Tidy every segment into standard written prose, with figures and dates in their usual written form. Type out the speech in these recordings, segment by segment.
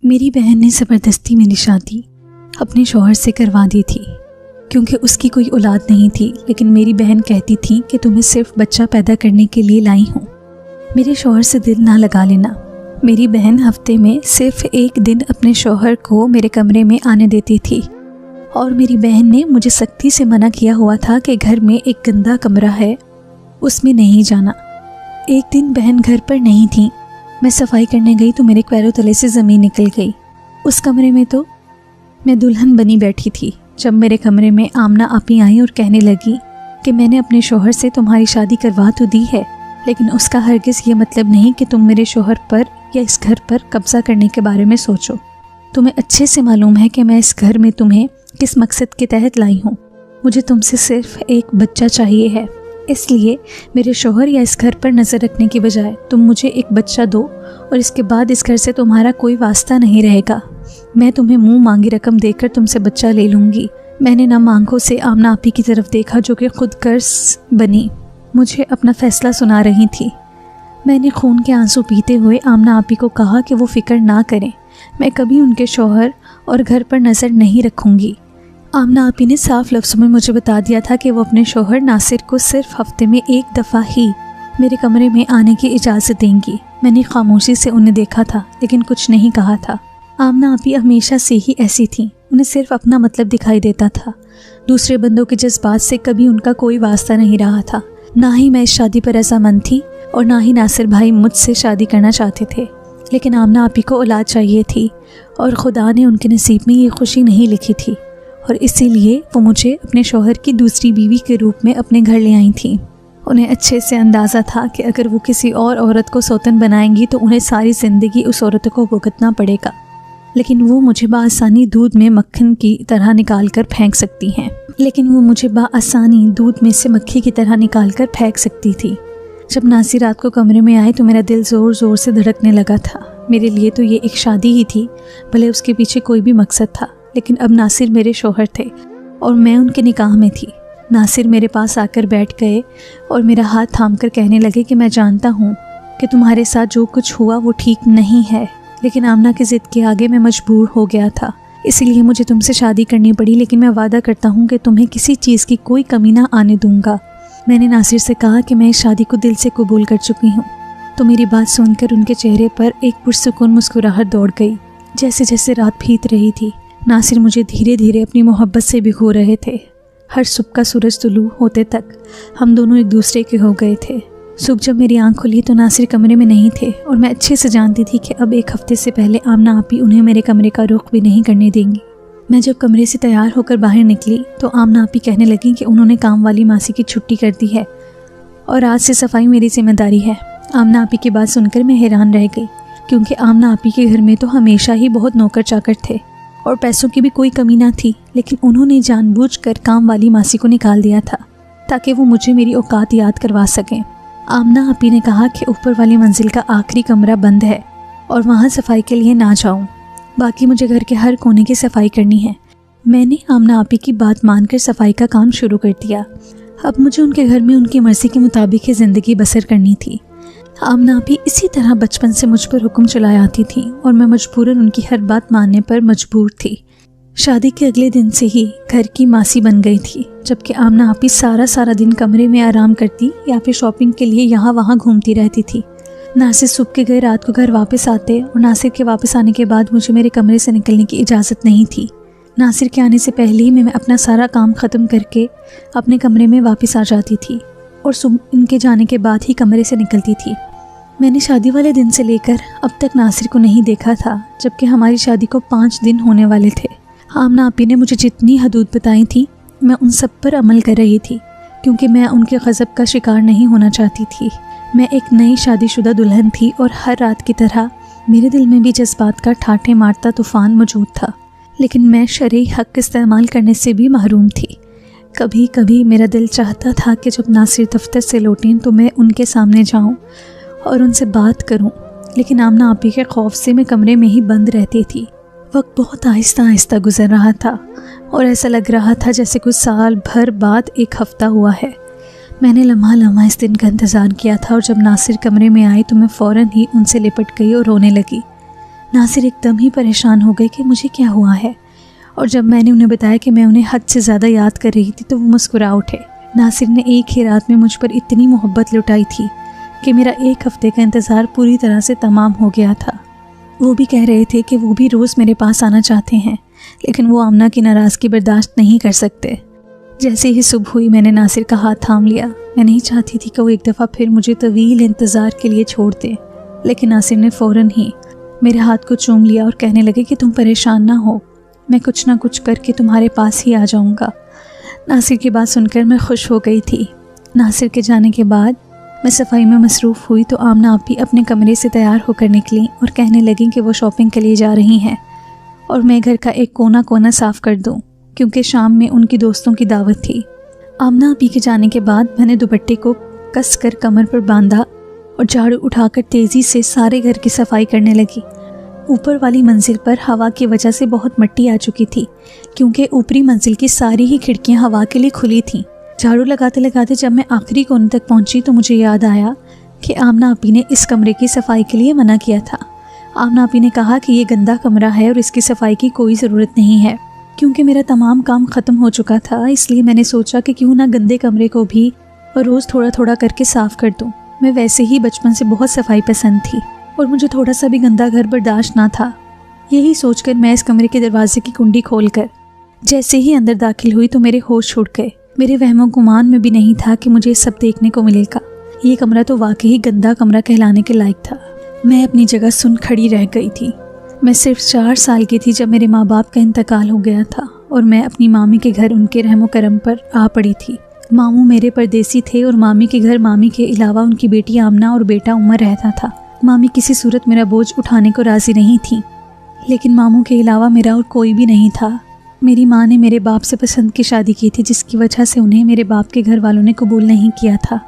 मेरी बहन ने ज़बरदस्ती मेरी शादी अपने शौहर से करवा दी थी क्योंकि उसकी कोई औलाद नहीं थी। लेकिन मेरी बहन कहती थी कि तुम्हें सिर्फ बच्चा पैदा करने के लिए लाई हूँ, मेरे शौहर से दिल ना लगा लेना। मेरी बहन हफ्ते में सिर्फ एक दिन अपने शौहर को मेरे कमरे में आने देती थी और मेरी बहन ने मुझे सख्ती से मना किया हुआ था कि घर में एक गंदा कमरा है, उसमें नहीं जाना। एक दिन बहन घर पर नहीं थी, मैं सफाई करने गई तो मेरे पैरों तले से ज़मीन निकल गई। उस कमरे में तो मैं दुल्हन बनी बैठी थी जब मेरे कमरे में आमना आपी आई और कहने लगी कि मैंने अपने शौहर से तुम्हारी शादी करवा तो दी है, लेकिन उसका हरगिज़ ये मतलब नहीं कि तुम मेरे शौहर पर या इस घर पर कब्ज़ा करने के बारे में सोचो। तुम्हें अच्छे से मालूम है कि मैं इस घर में तुम्हें किस मकसद के तहत लाई हूँ। मुझे तुमसे सिर्फ एक बच्चा चाहिए है, इसलिए मेरे शौहर या इस घर पर नज़र रखने की बजाय तुम मुझे एक बच्चा दो और इसके बाद इस घर से तुम्हारा कोई वास्ता नहीं रहेगा। मैं तुम्हें मुंह मांगी रकम देकर तुमसे बच्चा ले लूँगी। मैंने ना आंखों से आमना आपी की तरफ देखा जो कि खुद कर्ज बनी मुझे अपना फ़ैसला सुना रही थी। मैंने खून के आंसू पीते हुए आमना आपी को कहा कि वो फ़िक्र ना करें, मैं कभी उनके शौहर और घर पर नज़र नहीं रखूँगी। आमना आपी ने साफ लफ्ज़ों में मुझे बता दिया था कि वो अपने शौहर नासिर को सिर्फ हफ्ते में एक दफ़ा ही मेरे कमरे में आने की इजाज़त देंगी। मैंने खामोशी से उन्हें देखा था लेकिन कुछ नहीं कहा था। आमना आपी हमेशा से ही ऐसी थी, उन्हें सिर्फ अपना मतलब दिखाई देता था। दूसरे बंदों के जज्बात से कभी उनका कोई वास्ता नहीं रहा था। ना ही मैं इस शादी पर रज़ामंद थी और ना ही नासिर भाई मुझसे शादी करना चाहते थे, लेकिन आमना आपी को औलाद चाहिए थी और खुदा ने उनके नसीब में ये खुशी नहीं लिखी थी और इसीलिए वो मुझे अपने शौहर की दूसरी बीवी के रूप में अपने घर ले आई थी। उन्हें अच्छे से अंदाज़ा था कि अगर वो किसी और औरत को सौतन बनाएंगी तो उन्हें सारी ज़िंदगी उस औरत को भुगतना पड़ेगा, लेकिन वो मुझे बाआसानी दूध में मक्खन की तरह निकाल कर फेंक सकती हैं। दूध में से मक्खी की तरह निकाल कर फेंक सकती थी। जब नासिर रात को कमरे में आए तो मेरा दिल ज़ोर ज़ोर से धड़कने लगा था। मेरे लिए तो ये एक शादी ही थी, भले उसके पीछे कोई भी मकसद था, लेकिन अब नासिर मेरे शौहर थे और मैं उनके निकाह में थी। नासिर मेरे पास आकर बैठ गए और मेरा हाथ थामकर कहने लगे कि मैं जानता हूँ कि तुम्हारे साथ जो कुछ हुआ वो ठीक नहीं है, लेकिन आमना की ज़िद के आगे मैं मजबूर हो गया था, इसीलिए मुझे तुमसे शादी करनी पड़ी। लेकिन मैं वादा करता हूँ कि तुम्हें किसी चीज़ की कोई कमी ना आने दूँगा। मैंने नासिर से कहा कि मैं इस शादी को दिल से कबूल कर चुकी हूँ। तो मेरी बात सुनकर उनके चेहरे पर एक पुरसुकून मुस्कुराहट दौड़ गई। जैसे जैसे रात बीत रही थी, नासिर मुझे धीरे धीरे अपनी मोहब्बत से भिगो रहे थे। हर सुबह का सूरज तुलू होते तक हम दोनों एक दूसरे के हो गए थे। सुबह जब मेरी आंख खुली तो नासिर कमरे में नहीं थे और मैं अच्छे से जानती थी कि अब एक हफ्ते से पहले आमना आपी उन्हें मेरे कमरे का रुख भी नहीं करने देंगी। मैं जब कमरे से तैयार होकर बाहर निकली तो आमना आपी कहने लगी कि उन्होंने काम वाली मासी की छुट्टी कर दी है और आज से सफाई मेरी जिम्मेदारी है। आमना आपी की बात सुनकर मैं हैरान रह गई, क्योंकि आमना आपी के घर में तो हमेशा ही बहुत नौकर चाकर थे और पैसों की भी कोई कमी ना थी, लेकिन उन्होंने जानबूझकर काम वाली मासी को निकाल दिया था ताकि वो मुझे मेरी औकात याद करवा सकें। आमना आपी ने कहा कि ऊपर वाली मंजिल का आखिरी कमरा बंद है और वहाँ सफाई के लिए ना जाऊँ, बाकी मुझे घर के हर कोने की सफाई करनी है। मैंने आमना आपी की बात मानकर सफाई का काम शुरू कर दिया। अब मुझे उनके घर में उनकी मर्ज़ी के मुताबिक ही ज़िंदगी बसर करनी थी। आमना आपी इसी तरह बचपन से मुझ पर हुक्म चलाई आती थी और मैं मजबूरन उनकी हर बात मानने पर मजबूर थी। शादी के अगले दिन से ही घर की मासी बन गई थी, जबकि आमना आपी सारा दिन कमरे में आराम करती या फिर शॉपिंग के लिए यहाँ वहाँ घूमती रहती थी। नासिर सुबह के गए रात को घर वापस आते और नासिर के वापस आने के बाद मुझे मेरे कमरे से निकलने की इजाज़त नहीं थी। नासिर के आने से पहले ही मैं अपना सारा काम ख़त्म करके अपने कमरे में वापस आ जाती थी और सुबह इनके जाने के बाद ही कमरे से निकलती थी। मैंने शादी वाले दिन से लेकर अब तक नासिर को नहीं देखा था, जबकि हमारी शादी को 5 दिन होने वाले थे। आमना आपी ने मुझे जितनी हदूद बताई थी मैं उन सब पर अमल कर रही थी, क्योंकि मैं उनके ग़ज़ब का शिकार नहीं होना चाहती थी। मैं एक नई शादीशुदा दुल्हन थी और हर रात की तरह मेरे दिल में भी जज्बात का ठाठे मारता तूफ़ान मौजूद था, लेकिन मैं शरई हक़ इस्तेमाल करने से भी महरूम थी। कभी कभी मेरा दिल चाहता था कि जब नासिर दफ्तर से लौटें तो मैं उनके सामने जाऊं और उनसे बात करूं, लेकिन आमना आपी के खौफ से मैं कमरे में ही बंद रहती थी। वक्त बहुत आहिस्ता आहिस्ता गुजर रहा था और ऐसा लग रहा था जैसे कुछ साल भर बाद एक हफ़्ता हुआ है। मैंने लम्हा इस दिन का इंतज़ार किया था और जब नासिर कमरे में आए तो मैं फ़ौरन ही उनसे लिपट गई और रोने लगी। नासिर एकदम ही परेशान हो गए कि मुझे क्या हुआ है, और जब मैंने उन्हें बताया कि मैं उन्हें हद से ज़्यादा याद कर रही थी तो वो मुस्कुरा उठे। नासिर ने एक ही रात में मुझ पर इतनी मोहब्बत लुटाई थी कि मेरा 1 हफ्ते का इंतज़ार पूरी तरह से तमाम हो गया था। वो भी कह रहे थे कि वो भी रोज़ मेरे पास आना चाहते हैं, लेकिन वो आमना की नाराज़गी बर्दाश्त नहीं कर सकते। जैसे ही सुबह हुई मैंने नासिर का हाथ थाम लिया। मैं नहीं चाहती थी कि वो एक दफ़ा फिर मुझे तवील इंतज़ार के लिए छोड़ दे, लेकिन नासिर ने फ़ौरन ही मेरे हाथ को चूम लिया और कहने लगे कि तुम परेशान ना हो, मैं कुछ ना कुछ करके तुम्हारे पास ही आ जाऊंगा। नासिर की बात सुनकर मैं खुश हो गई थी। नासिर के जाने के बाद मैं सफाई में मसरूफ़ हुई तो आमना आपी अपने कमरे से तैयार होकर निकली और कहने लगी कि वो शॉपिंग के लिए जा रही हैं और मैं घर का एक कोना कोना साफ़ कर दूं, क्योंकि शाम में उनकी दोस्तों की दावत थी। आमना आपी के जाने के बाद मैंने दुपट्टे को कस कर कमर पर बांधा और झाड़ू उठाकर तेज़ी से सारे घर की सफाई करने लगी। ऊपर वाली मंजिल पर हवा की वजह से बहुत मिट्टी आ चुकी थी, क्योंकि ऊपरी मंजिल की सारी ही खिड़कियां हवा के लिए खुली थीं। झाड़ू लगाते लगाते जब मैं आखिरी कोने तक पहुंची तो मुझे याद आया कि आमना आपी ने इस कमरे की सफाई के लिए मना किया था। आमना आपी ने कहा कि ये गंदा कमरा है और इसकी सफाई की कोई ज़रूरत नहीं है। क्योंकि मेरा तमाम काम ख़त्म हो चुका था, इसलिए मैंने सोचा कि क्यों ना गंदे कमरे को भी रोज़ थोड़ा थोड़ा करके साफ़ कर दूँ। मैं वैसे ही बचपन से बहुत सफाई पसंद थी और मुझे थोड़ा सा भी गंदा घर बर्दाश्त ना था। यही सोचकर मैं इस कमरे के दरवाजे की कुंडी खोलकर जैसे ही अंदर दाखिल हुई तो मेरे होश छूट गए। मेरे वहमो गुमान में भी नहीं था कि मुझे सब देखने को मिलेगा। ये कमरा तो वाकई गंदा कमरा कहलाने के लायक था। मैं अपनी जगह सुन खड़ी रह गई थी। मैं सिर्फ 4 साल की थी जब मेरे माँ बाप का इंतकाल हो गया था और मैं अपनी मामी के घर उनके रहमो करम पर आ पड़ी थी। मामू मेरे परदेसी थे और मामी के घर मामी के अलावा उनकी बेटी आमना और बेटा उमर रहता था। मामी किसी सूरत मेरा बोझ उठाने को राज़ी नहीं थी, लेकिन मामू के अलावा मेरा और कोई भी नहीं था। मेरी माँ ने मेरे बाप से पसंद की शादी की थी, जिसकी वजह से उन्हें मेरे बाप के घर वालों ने कबूल नहीं किया था।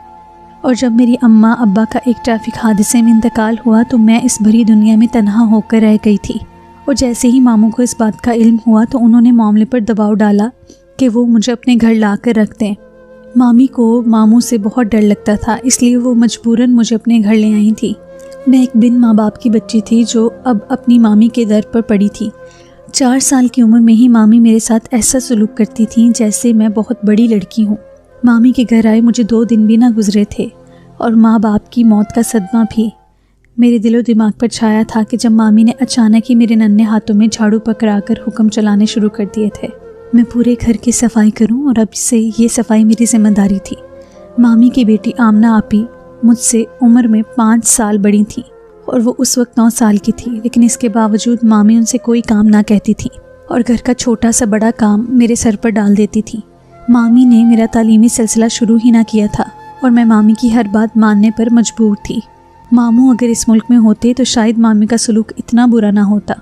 और जब मेरी अम्मा अब्बा का एक ट्रैफिक हादसे में इंतकाल हुआ तो मैं इस भरी दुनिया में तन्हा होकर रह गई थी। और जैसे ही मामू को इस बात का इल्म हुआ तो उन्होंने मामले पर दबाव डाला कि वो मुझे अपने घर ला कर रख दें। मामी को मामू से बहुत डर लगता था, इसलिए वो मजबूरन मुझे अपने घर ले आई थी। मैं एक बिन माँ बाप की बच्ची थी जो अब अपनी मामी के दर पर पड़ी थी। 4 साल की उम्र में ही मामी मेरे साथ ऐसा सलूक करती थी जैसे मैं बहुत बड़ी लड़की हूँ। मामी के घर आए मुझे 2 दिन भी ना गुजरे थे और माँ बाप की मौत का सदमा भी मेरे दिलो दिमाग पर छाया था कि जब मामी ने अचानक ही मेरे नन्हे हाथों में झाड़ू पकड़ाकर हुक्म चलाने शुरू कर दिए थे। मैं पूरे घर की सफाई करूं और अब से ये सफाई मेरी जिम्मेदारी थी। मामी की बेटी आमना आपी मुझसे उम्र में 5 साल बड़ी थी और वो उस वक्त 9 साल की थी, लेकिन इसके बावजूद मामी उनसे कोई काम ना कहती थी और घर का छोटा सा बड़ा काम मेरे सर पर डाल देती थी। मामी ने मेरा तालीमी सिलसिला शुरू ही ना किया था और मैं मामी की हर बात मानने पर मजबूर थी। मामू अगर इस मुल्क में होते तो शायद मामी का सलूक इतना बुरा ना होता।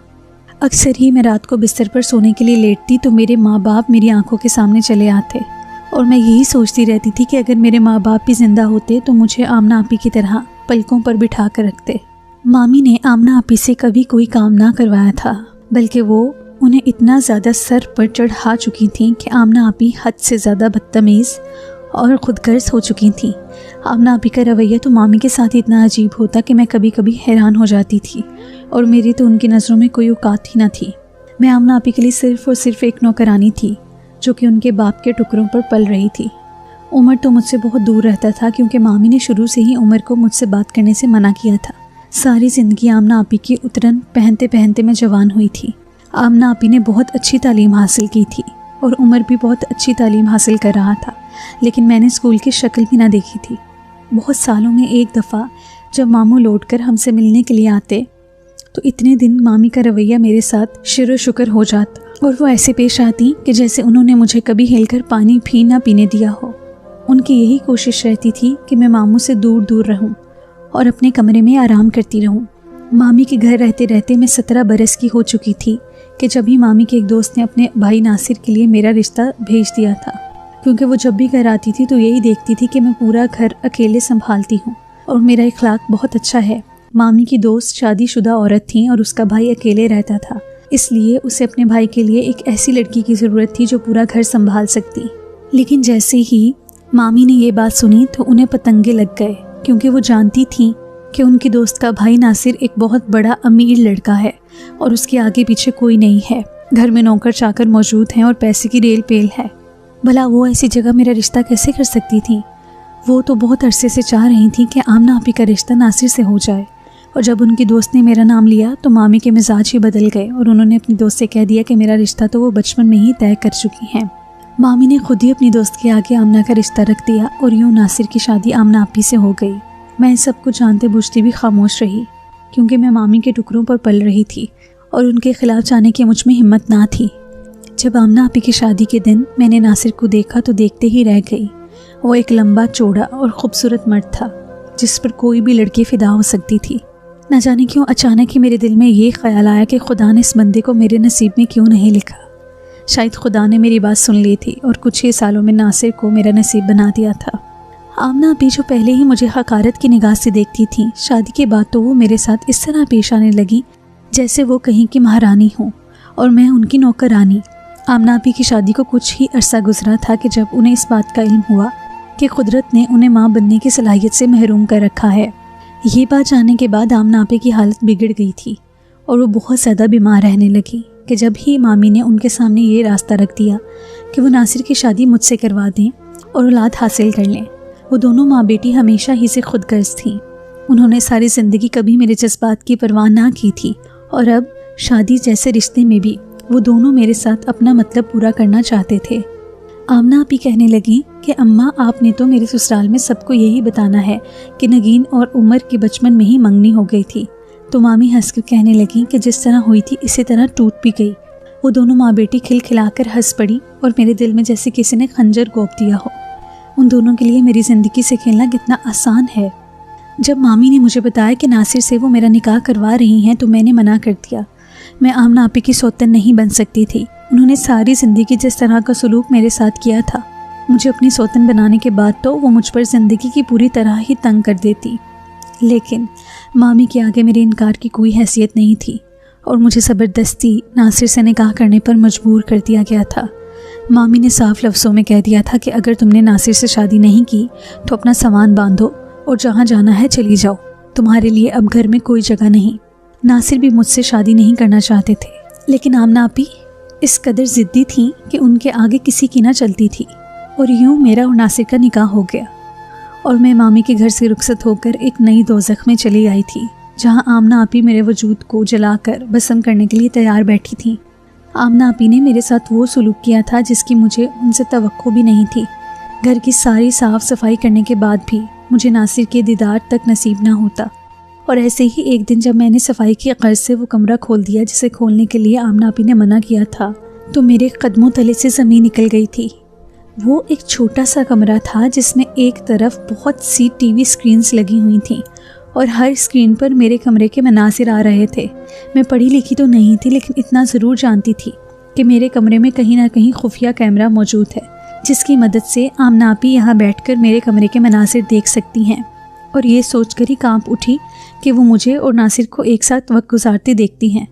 अक्सर ही मैं रात को बिस्तर पर सोने के लिए लेटती तो मेरे माँ बाप मेरी आंखों के सामने चले आते और मैं यही सोचती रहती थी कि अगर मेरे माँ बाप भी जिंदा होते तो मुझे आमना आपी की तरह पलकों पर बिठा कर रखते। मामी ने आमना आपी से कभी कोई काम ना करवाया था, बल्कि वो उन्हें इतना ज़्यादा सर पर चढ़ा चुकी थी कि आमना आपी हद से ज़्यादा बदतमीज़ और खुदगर्ज हो चुकी थी। आमना आपी का रवैया तो मामी के साथ इतना अजीब होता कि मैं कभी कभी हैरान हो जाती थी और मेरी तो उनकी नज़रों में कोई औकात ही ना थी। मैं आमना आपी के लिए सिर्फ़ और सिर्फ एक नौकरानी थी जो कि उनके बाप के टुकड़ों पर पल रही थी। उमर तो मुझसे बहुत दूर रहता था क्योंकि मामी ने शुरू से ही उमर को मुझसे बात करने से मना किया था। सारी ज़िंदगी आमना आपी की उतरन पहनते पहनते मैं जवान हुई थी। आमना आपी ने बहुत अच्छी तालीम हासिल की थी और उमर भी बहुत अच्छी तालीम हासिल कर रहा था, लेकिन मैंने स्कूल की शक्ल भी ना देखी थी। बहुत सालों में एक दफ़ा जब मामू लौटकर हमसे मिलने के लिए आते तो इतने दिन मामी का रवैया मेरे साथ शुरू शुक्र हो जाता और वो ऐसे पेश आती कि जैसे उन्होंने मुझे कभी हिलकर पानी भी ना पीने दिया हो। उनकी यही कोशिश रहती थी कि मैं मामू से दूर दूर रहूं और अपने कमरे में आराम करती रहूं। मामी के घर रहते रहते मैं 17 बरस की हो चुकी थी कि जब ही मामी के एक दोस्त ने अपने भाई नासिर के लिए मेरा रिश्ता भेज दिया था, क्योंकि वो जब भी घर आती थी तो यही देखती थी कि मैं पूरा घर अकेले संभालती हूँ और मेरा इखलाक बहुत अच्छा है। मामी की दोस्त शादीशुदा औरत थी और उसका भाई अकेले रहता था, इसलिए उसे अपने भाई के लिए एक ऐसी लड़की की ज़रूरत थी जो पूरा घर संभाल सकती। लेकिन जैसे ही मामी ने ये बात सुनी तो उन्हें पतंगे लग गए, क्योंकि वो जानती थी कि उनकी दोस्त का भाई नासिर एक बहुत बड़ा अमीर लड़का है और उसके आगे पीछे कोई नहीं है। घर में नौकर चाकर मौजूद हैं और पैसे की रेल पेल है। भला वो ऐसी जगह मेरा रिश्ता कैसे कर सकती थी? वो तो बहुत अरसे से चाह रही थी कि आमना आपी का रिश्ता नासिर से हो जाए। और जब उनकी दोस्त ने मेरा नाम लिया तो मामी के मिजाज ही बदल गए और उन्होंने अपनी दोस्त से कह दिया कि मेरा रिश्ता तो वो बचपन में ही तय कर चुकी हैं। मामी ने खुद ही अपनी दोस्त के आगे आमना का रिश्ता रख दिया और यूँ नासिर की शादी आमना आपी से हो गई। मैं सब कुछ जानते बूझते भी खामोश रही, क्योंकि मैं मामी के टुकड़ों पर पल रही थी और उनके खिलाफ जाने की मुझ में हिम्मत ना थी। जब आमना आपी की शादी के दिन मैंने नासिर को देखा तो देखते ही रह गई। वो एक लंबा चौड़ा और खूबसूरत मर्द था जिस पर कोई भी लड़की फिदा हो सकती थी। न जाने क्यों अचानक ही मेरे दिल में ये ख्याल आया कि खुदा ने इस बंदे को मेरे नसीब में क्यों नहीं लिखा। शायद खुदा ने मेरी बात सुन ली थी और कुछ ही सालों में नासिर को मेरा नसीब बना दिया था। आमना अभी जो पहले ही मुझे हकारत की निगाह से देखती थी, शादी के बाद तो वो मेरे साथ इस तरह पेश आने लगी जैसे वो कहीं की महारानी हो और मैं उनकी नौकरानी। आमना आपी की शादी को कुछ ही अरसा गुजरा था कि जब उन्हें इस बात का इल्म हुआ कि कुदरत ने उन्हें माँ बनने की सलाहियत से महरूम कर रखा है। ये बात जानने के बाद आमना आपी की हालत बिगड़ गई थी और वो बहुत ज़्यादा बीमार रहने लगी कि जब ही मामी ने उनके सामने ये रास्ता रख दिया कि वो नासिर की शादी मुझसे करवा दें और औलाद हासिल कर लें। वो दोनों माँ बेटी हमेशा ही से खुदगर्ज थीं। उन्होंने सारी ज़िंदगी कभी मेरे जज्बात की परवाह ना की थी और अब शादी जैसे रिश्ते में भी वो दोनों मेरे साथ अपना मतलब पूरा करना चाहते थे। आमना आपी कहने लगी कि अम्मा, आपने तो मेरे ससुराल में सबको यही बताना है कि नगीन और उमर के बचपन में ही मंगनी हो गई थी। तो मामी हंसकर कहने लगी कि जिस तरह हुई थी इसी तरह टूट भी गई। वो दोनों माँ बेटी खिलखिलाकर हंस पड़ी और मेरे दिल में जैसे किसी ने खंजर गोप दिया हो। उन दोनों के लिए मेरी ज़िंदगी से खेलना कितना आसान है। जब मामी ने मुझे बताया कि नासिर से वो मेरा निकाह करवा रही हैं तो मैंने मना कर दिया। मैं आमना आपी की सौतन नहीं बन सकती थी। उन्होंने सारी ज़िंदगी जिस तरह का सलूक मेरे साथ किया था, मुझे अपनी सौतन बनाने के बाद तो वो मुझ पर ज़िंदगी की पूरी तरह ही तंग कर देती। लेकिन मामी के आगे मेरे इनकार की कोई हैसियत नहीं थी और मुझे ज़बरदस्ती नासिर से निकाह करने पर मजबूर कर दिया गया था। मामी ने साफ लफ्ज़ों में कह दिया था कि अगर तुमने नासिर से शादी नहीं की तो अपना सामान बांधो और जहाँ जाना है चली जाओ, तुम्हारे लिए अब घर में कोई जगह नहीं। नासिर भी मुझसे शादी नहीं करना चाहते थे, लेकिन आमना आपी इस कदर ज़िद्दी थी कि उनके आगे किसी की ना चलती थी और यूँ मेरा और नासिर का निकाह हो गया और मैं मामी के घर से रुखसत होकर एक नई दोज़ख में चली आई थी, जहाँ आमना आपी मेरे वजूद को जलाकर भस्म करने के लिए तैयार बैठी थी। आमना आपी ने मेरे साथ वो सलूक किया था जिसकी मुझे उनसे तवक्को भी नहीं थी। घर की सारी साफ़ सफाई करने के बाद भी मुझे नासिर के दीदार तक नसीब ना होता। और ऐसे ही एक दिन जब मैंने सफाई की गर्ज से वो कमरा खोल दिया जिसे खोलने के लिए आमना आपी ने मना किया था, तो मेरे कदमों तले से ज़मीन निकल गई थी। वो एक छोटा सा कमरा था जिसमें एक तरफ बहुत सी टीवी स्क्रीन्स लगी हुई थीं और हर स्क्रीन पर मेरे कमरे के मनासिर आ रहे थे। मैं पढ़ी लिखी तो नहीं थी, लेकिन इतना ज़रूर जानती थी कि मेरे कमरे में कहीं ना कहीं खुफिया कैमरा मौजूद है जिसकी मदद से आमना आपी यहाँ बैठकर मेरे कमरे के मनासिर देख सकती हैं। और ये सोचकर ही कांप उठी कि वो मुझे और नासिर को एक साथ वक्त गुजारते देखती हैं।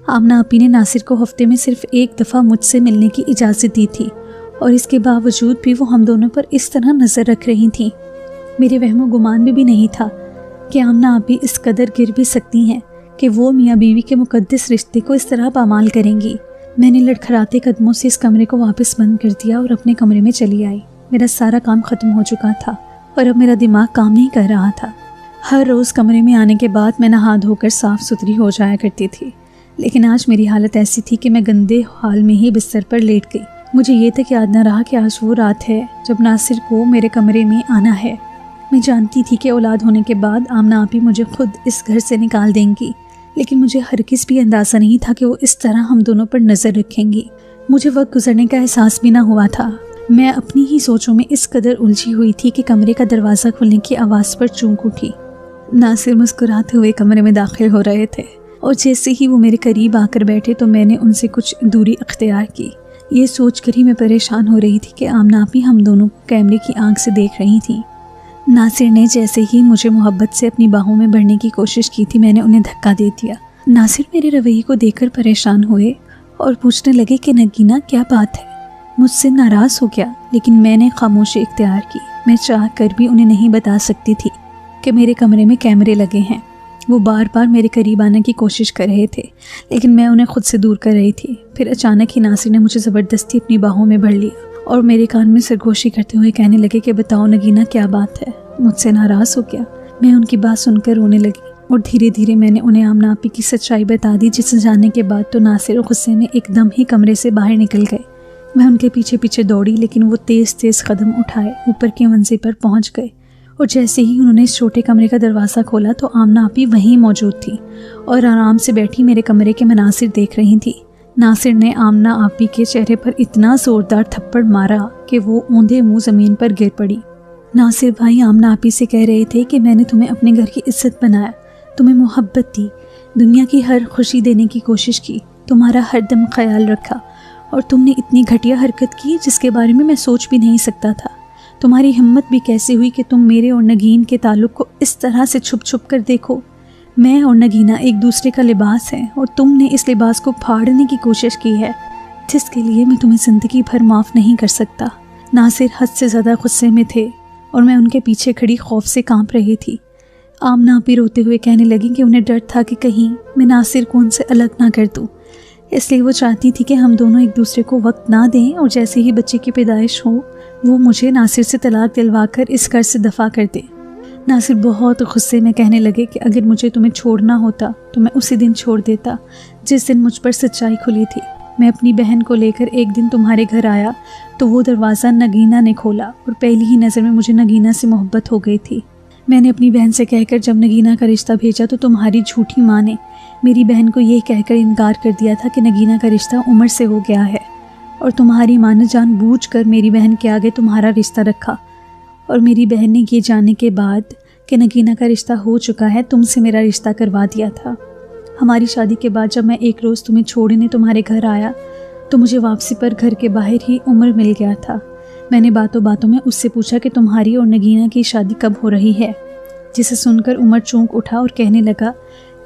आमना आपी ने नासिर को हफ्ते में सिर्फ एक दफ़ा मुझसे मिलने की इजाज़त दी थी और इसके बावजूद भी वो हम दोनों पर इस तरह नज़र रख रही थी। मेरे वहमो गुमान में भी नहीं था कि आमना आपी इस कदर गिर भी सकती हैं कि वो मियाँ बीवी के मुकद्दस रिश्ते को इस तरह पामाल करेंगी। मैंने लड़खड़ाते कदमों से इस कमरे को वापस बंद कर दिया और अपने कमरे में चली आई। मेरा सारा काम ख़त्म हो चुका था और अब मेरा दिमाग काम नहीं कर रहा था। हर रोज़ कमरे में आने के बाद मैं नहा धोकर साफ़ सुथरी हो जाया करती थी, लेकिन आज मेरी हालत ऐसी थी कि मैं गंदे हाल में ही बिस्तर पर लेट गई। मुझे ये तक याद न रहा कि आज वो रात है जब नासिर को मेरे कमरे में आना है। मैं जानती थी कि औलाद होने के बाद आमना आपी मुझे खुद इस घर से निकाल देंगी, लेकिन मुझे हरगिज़ भी अंदाज़ा नहीं था कि वो इस तरह हम दोनों पर नज़र रखेंगी। मुझे वक्त गुजरने का एहसास भी ना हुआ था। मैं अपनी ही सोचों में इस कदर उलझी हुई थी कि कमरे का दरवाज़ा खुलने की आवाज़ पर चौंक उठी। नासिर मुस्कुराते हुए कमरे में दाखिल हो रहे थे और जैसे ही वो मेरे करीब आकर बैठे तो मैंने उनसे कुछ दूरी अख्तियार की। ये सोचकर ही मैं परेशान हो रही थी कि आमना आपी हम दोनों कैमरे की आंख से देख रही थी। नासिर ने जैसे ही मुझे मोहब्बत से अपनी बाहों में भरने की कोशिश की थी, मैंने उन्हें धक्का दे दिया। नासिर मेरे रवैये को देखकर परेशान हुए और पूछने लगे कि नगीना क्या बात है। मुझसे नाराज़ हो गया, लेकिन मैंने खामोशी इख्तियार की। मैं चाह कर भी उन्हें नहीं बता सकती थी कि मेरे कमरे में कैमरे लगे हैं। वो बार बार मेरे करीब आने की कोशिश कर रहे थे, लेकिन मैं उन्हें खुद से दूर कर रही थी। फिर अचानक ही नासिर ने मुझे ज़बरदस्ती अपनी बाहों में भर लिया और मेरे कान में सरगोशी करते हुए कहने लगे कि बताओ नगीना, क्या बात है, मुझसे नाराज़ हो क्या? मैं उनकी बात सुनकर रोने लगी और धीरे धीरे मैंने उन्हें आमना आपी की सच्चाई बता दी, जिसे जानने के बाद तो नासिर गुस्से में एकदम ही कमरे से बाहर निकल गए। मैं उनके पीछे पीछे दौड़ी, लेकिन वो तेज़ तेज़ कदम उठाए ऊपर की मंजिल पर पहुंच गए और जैसे ही उन्होंने इस छोटे कमरे का दरवाज़ा खोला तो आमना आपी वहीं मौजूद थी और आराम से बैठी मेरे कमरे के मनासिर देख रही थी। नासिर ने आमना आपी के चेहरे पर इतना ज़ोरदार थप्पड़ मारा कि वो औंधे मुँह ज़मीन पर गिर पड़ी। नासिर भाई आमना आपी से कह रहे थे कि मैंने तुम्हें अपने घर की इज्जत बनाया, तुम्हें मोहब्बत दी, दुनिया की हर खुशी देने की कोशिश की, तुम्हारा हर दम ख्याल रखा और तुमने इतनी घटिया हरकत की जिसके बारे में मैं सोच भी नहीं सकता था। तुम्हारी हिम्मत भी कैसे हुई कि तुम मेरे और नगीन के ताल्लुक़ को इस तरह से छुप छुप कर देखो। मैं और नगीना एक दूसरे का लिबास है और तुमने इस लिबास को फाड़ने की कोशिश की है, जिसके लिए मैं तुम्हें ज़िंदगी भर माफ़ नहीं कर सकता। नासिर हद से ज़्यादा गुस्से में थे और मैं उनके पीछे खड़ी खौफ से कांप रही थी। आमना आपी रोते हुए कहने लगी कि उन्हें डर था कि कहीं मैं नासिर को उनसे अलग ना कर दूँ, इसलिए वो चाहती थी कि हम दोनों एक दूसरे को वक्त ना दें और जैसे ही बच्चे की पैदाइश हो वो मुझे नासिर से तलाक दिलवा कर इस घर से दफ़ा कर दे। नासिर बहुत गुस्से में कहने लगे कि अगर मुझे तुम्हें छोड़ना होता तो मैं उसी दिन छोड़ देता जिस दिन मुझ पर सच्चाई खुली थी। मैं अपनी बहन को लेकर एक दिन तुम्हारे घर आया तो वो दरवाज़ा नगीना ने खोला और पहली ही नज़र में मुझे नगीना से मोहब्बत हो गई थी। मैंने अपनी बहन से कहकर जब नगीना का रिश्ता भेजा तो तुम्हारी झूठी माँ ने मेरी बहन को ये कहकर इनकार कर दिया था कि नगीना का रिश्ता उमर से हो गया है और तुम्हारी माँ ने जानबूझकर मेरी बहन के आगे तुम्हारा रिश्ता रखा और मेरी बहन ने ये जानने के बाद कि नगीना का रिश्ता हो चुका है तुमसे मेरा रिश्ता करवा दिया था। हमारी शादी के बाद जब मैं एक रोज़ तुम्हें छोड़ने तुम्हारे घर आया तो मुझे वापसी पर घर के बाहर ही उमर मिल गया था। मैंने बातों बातों में उससे पूछा कि तुम्हारी और नगीना की शादी कब हो रही है, जिसे सुनकर उमर चौंक उठा और कहने लगा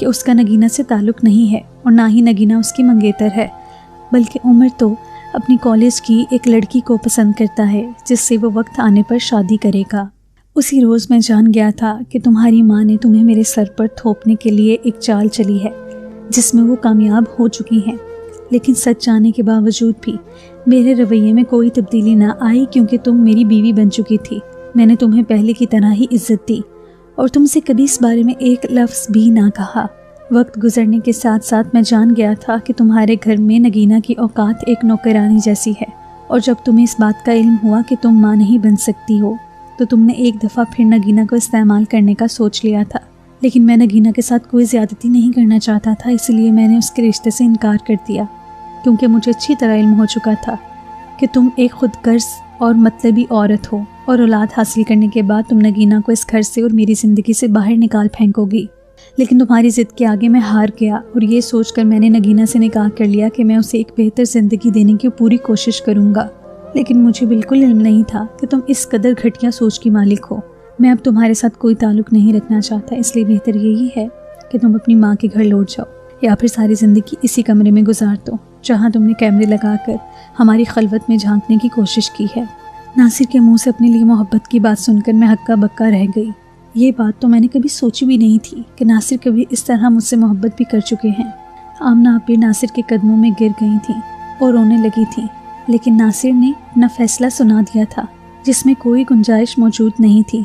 कि उसका नगीना से ताल्लुक़ नहीं है और ना ही नगीना उसकी मंगेतर है, बल्कि उमर तो अपनी कॉलेज की एक लड़की को पसंद करता है जिससे वो वक्त आने पर शादी करेगा। उसी रोज़ मैं जान गया था कि तुम्हारी माँ ने तुम्हें मेरे सर पर थोपने के लिए एक चाल चली है जिसमें वो कामयाब हो चुकी हैं, लेकिन सच जानने के बावजूद भी मेरे रवैये में कोई तब्दीली ना आई क्योंकि तुम मेरी बीवी बन चुकी थी। मैंने तुम्हें पहले की तरह ही इज्जत दी और तुमसे कभी इस बारे में एक लफ्ज़ भी ना कहा। वक्त गुजरने के साथ साथ मैं जान गया था कि तुम्हारे घर में नगीना की औकात एक नौकरानी जैसी है और जब तुम्हें इस बात का इल्म हुआ कि तुम माँ नहीं बन सकती हो तो तुमने एक दफ़ा फिर नगीना को इस्तेमाल करने का सोच लिया था। लेकिन मैं नगीना के साथ कोई ज़्यादती नहीं करना चाहता था, इसलिए मैंने उसके रिश्ते से इनकार कर दिया क्योंकि मुझे अच्छी तरह इल्म हो चुका था कि तुम एक खुदगर्ज़ और मतलबी औरत हो और औलाद हासिल करने के बाद तुम नगीना को इस घर से और मेरी ज़िंदगी से बाहर निकाल फेंकोगी। लेकिन तुम्हारी ज़िद के आगे मैं हार गया और ये सोचकर मैंने नगीना से निकाह कर लिया कि मैं उसे एक बेहतर ज़िंदगी देने की पूरी कोशिश करूँगा। लेकिन मुझे बिल्कुल इल्म नहीं था कि तुम इस कदर घटिया सोच की मालिक हो। मैं अब तुम्हारे साथ कोई ताल्लुक़ नहीं रखना चाहता, इसलिए बेहतर यही है कि तुम अपनी माँ के घर लौट जाओ या फिर सारी ज़िंदगी इसी कमरे में गुजार दो जहाँ तुमने कैमरे लगाकर हमारी खलवत में झांकने की कोशिश की है। नासिर के मुंह से अपने लिए मोहब्बत की बात सुनकर मैं हक्का बक्का रह गई। ये बात तो मैंने कभी सोची भी नहीं थी कि नासिर कभी इस तरह मुझसे मोहब्बत भी कर चुके हैं। आमना आपी नासिर के कदमों में गिर गई थी और रोने लगी थी, लेकिन नासिर ने अपना फैसला सुना दिया था जिसमें कोई गुंजाइश मौजूद नहीं थी।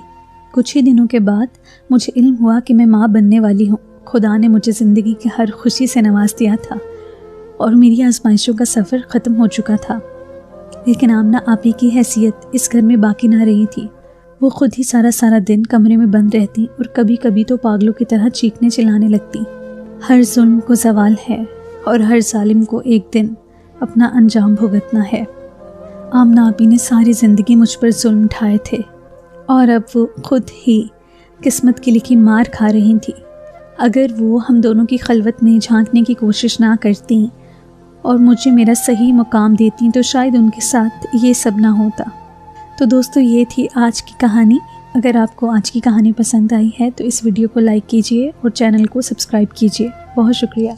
कुछ ही दिनों के बाद मुझे इल्म हुआ कि मैं माँ बनने वाली हूँ। खुदा ने मुझे ज़िंदगी की हर खुशी से नवाज दिया था और मेरी आजमाइशों का सफ़र ख़त्म हो चुका था। लेकिन आमना आपी की हैसियत इस घर में बाकी ना रही थी। वो खुद ही सारा दिन कमरे में बंद रहती और कभी कभी तो पागलों की तरह चीखने चिल्लाने लगती। हर जुल्म को ज़वाल है और हर जालिम को एक दिन अपना अंजाम भुगतना है। आमना आपी ने सारी ज़िंदगी मुझ पर जुल्म उठाए थे और अब वो खुद ही किस्मत की लिखी मार खा रही थी। अगर वो हम दोनों की खलवत में झांकने की कोशिश ना करती और मुझे मेरा सही मुकाम देती तो शायद उनके साथ ये सब ना होता। तो दोस्तों, ये थी आज की कहानी। अगर आपको आज की कहानी पसंद आई है तो इस वीडियो को लाइक कीजिए और चैनल को सब्सक्राइब कीजिए। बहुत शुक्रिया।